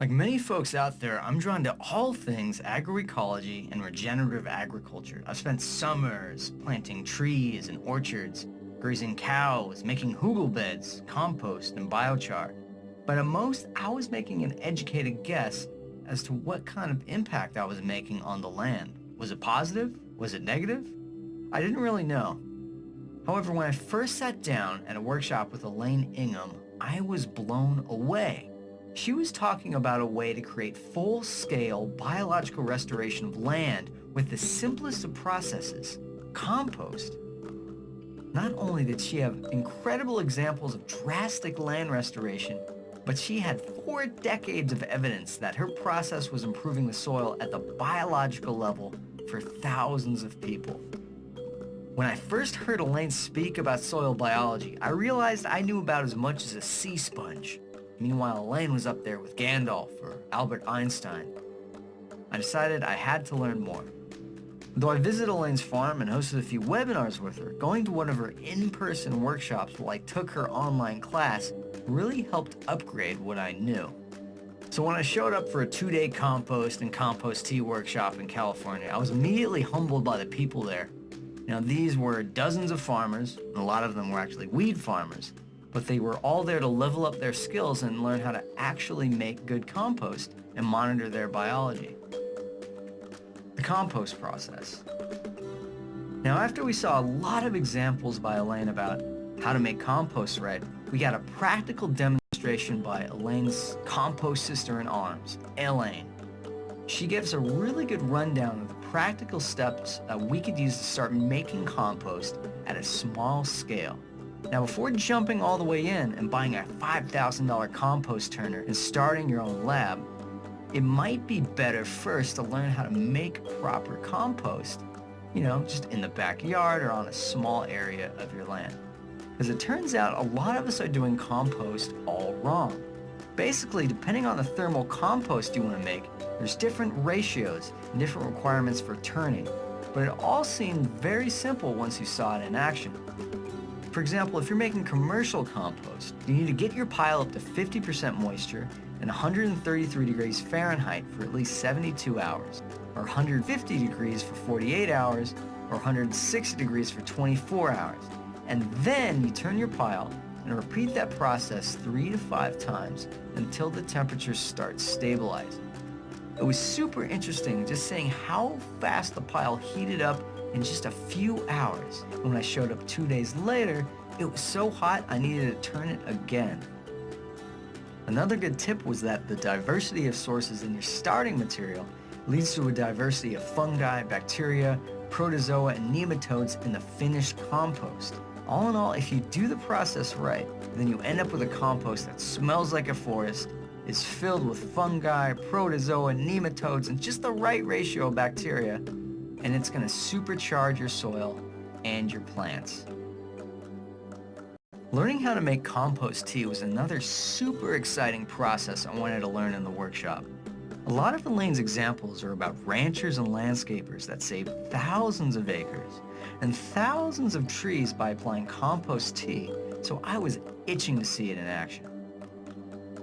Like many folks out there, I'm drawn to all things agroecology and regenerative agriculture. I've spent summers planting trees and orchards, grazing cows, making hugel beds, compost, and biochar. But at most, I was making an educated guess as to what kind of impact I was making on the land. Was it positive? Was it negative? I didn't really know. However, when I first sat down at a workshop with Elaine Ingham, I was blown away. She was talking about a way to create full-scale biological restoration of land with the simplest of processes, compost. Not only did she have incredible examples of drastic land restoration, but she had 4 decades of evidence that her process was improving the soil at the biological level for thousands of people. When I first heard Elaine speak about soil biology, I realized I knew about as much as a sea sponge. Meanwhile, Elaine was up there with Gandalf or Albert Einstein. I decided I had to learn more. Though I visited Elaine's farm and hosted a few webinars with her, going to one of her in-person workshops while I took her online class really helped upgrade what I knew. So when I showed up for a 2-day compost and compost tea workshop in California, I was immediately humbled by the people there. Now, these were dozens of farmers, and a lot of them were actually weed farmers, but they were all there to level up their skills and learn how to actually make good compost and monitor their biology. The compost process. Now, after we saw a lot of examples by Elaine about how to make compost right, we got a practical demonstration by Elaine's compost sister in arms, Elaine. She gives a really good rundown of the practical steps that we could use to start making compost at a small scale. Now, before jumping all the way in and buying a $5,000 compost turner and starting your own lab, it might be better first to learn how to make proper compost, just in the backyard or on a small area of your land. As it turns out, a lot of us are doing compost all wrong. Basically, depending on the thermal compost you want to make, there's different ratios and different requirements for turning, but it all seemed very simple once you saw it in action. For example, if you're making commercial compost, you need to get your pile up to 50% moisture and 133 degrees Fahrenheit for at least 72 hours, or 150 degrees for 48 hours, or 160 degrees for 24 hours. And then you turn your pile and repeat that process 3 to 5 times until the temperatures start stabilizing. It was super interesting just seeing how fast the pile heated up in just a few hours. When I showed up 2 days later, it was so hot I needed to turn it again. Another good tip was that the diversity of sources in your starting material leads to a diversity of fungi, bacteria, protozoa, and nematodes in the finished compost. All in all, if you do the process right, then you end up with a compost that smells like a forest, is filled with fungi, protozoa, nematodes, and just the right ratio of bacteria, and it's going to supercharge your soil and your plants. Learning how to make compost tea was another super exciting process I wanted to learn in the workshop. A lot of Elaine's examples are about ranchers and landscapers that saved thousands of acres and thousands of trees by applying compost tea, so I was itching to see it in action.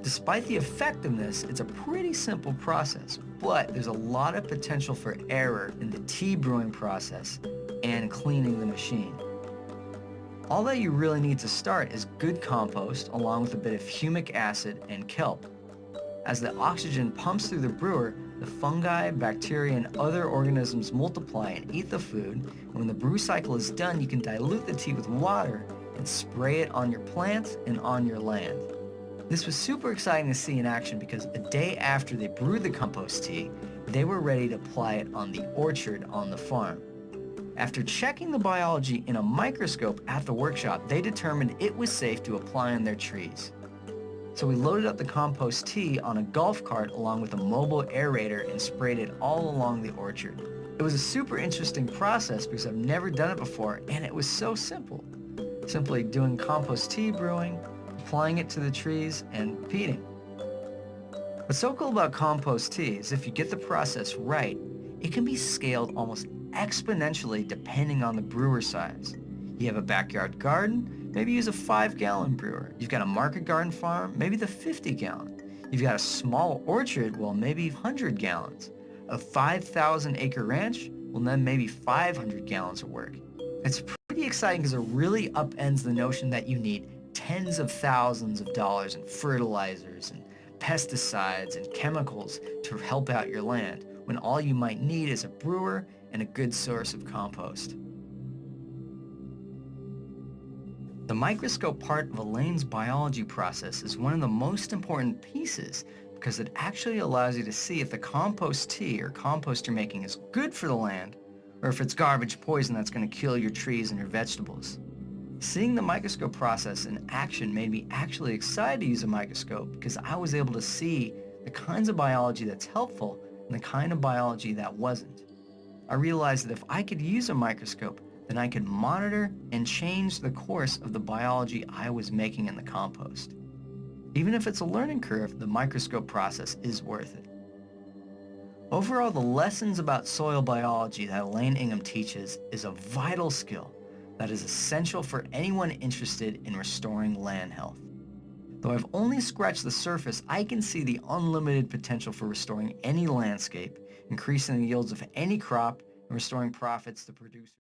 Despite the effectiveness, it's a pretty simple process, but there's a lot of potential for error in the tea brewing process and cleaning the machine. All that you really need to start is good compost along with a bit of humic acid and kelp. As the oxygen pumps through the brewer, the fungi, bacteria, and other organisms multiply and eat the food, and when the brew cycle is done, you can dilute the tea with water and spray it on your plants and on your land. This was super exciting to see in action because a day after they brewed the compost tea, they were ready to apply it on the orchard on the farm. After checking the biology in a microscope at the workshop, they determined it was safe to apply on their trees. So we loaded up the compost tea on a golf cart along with a mobile aerator and sprayed it all along the orchard. It was a super interesting process because I've never done it before, and it was so simple. Simply doing compost tea brewing, applying it to the trees, and repeating. What's so cool about compost tea is if you get the process right, it can be scaled almost exponentially depending on the brewer size. You have a backyard garden, maybe use a 5-gallon brewer. You've got a market garden farm, maybe the 50-gallon. You've got a small orchard, well, maybe 100 gallons. A 5,000 acre ranch, well, then maybe 500 gallons of work. It's pretty exciting because it really upends the notion that you need tens of thousands of dollars in fertilizers and pesticides and chemicals to help out your land, when all you might need is a brewer and a good source of compost. The microscope part of Elaine's biology process is one of the most important pieces because it actually allows you to see if the compost tea or compost you're making is good for the land or if it's garbage poison that's going to kill your trees and your vegetables. Seeing the microscope process in action made me actually excited to use a microscope because I was able to see the kinds of biology that's helpful and the kind of biology that wasn't. I realized that if I could use a microscope, then I could monitor and change the course of the biology I was making in the compost. Even if it's a learning curve, the microscope process is worth it. Overall, the lessons about soil biology that Elaine Ingham teaches is a vital skill that is essential for anyone interested in restoring land health. Though I've only scratched the surface, I can see the unlimited potential for restoring any landscape, increasing the yields of any crop, and restoring profits to producers.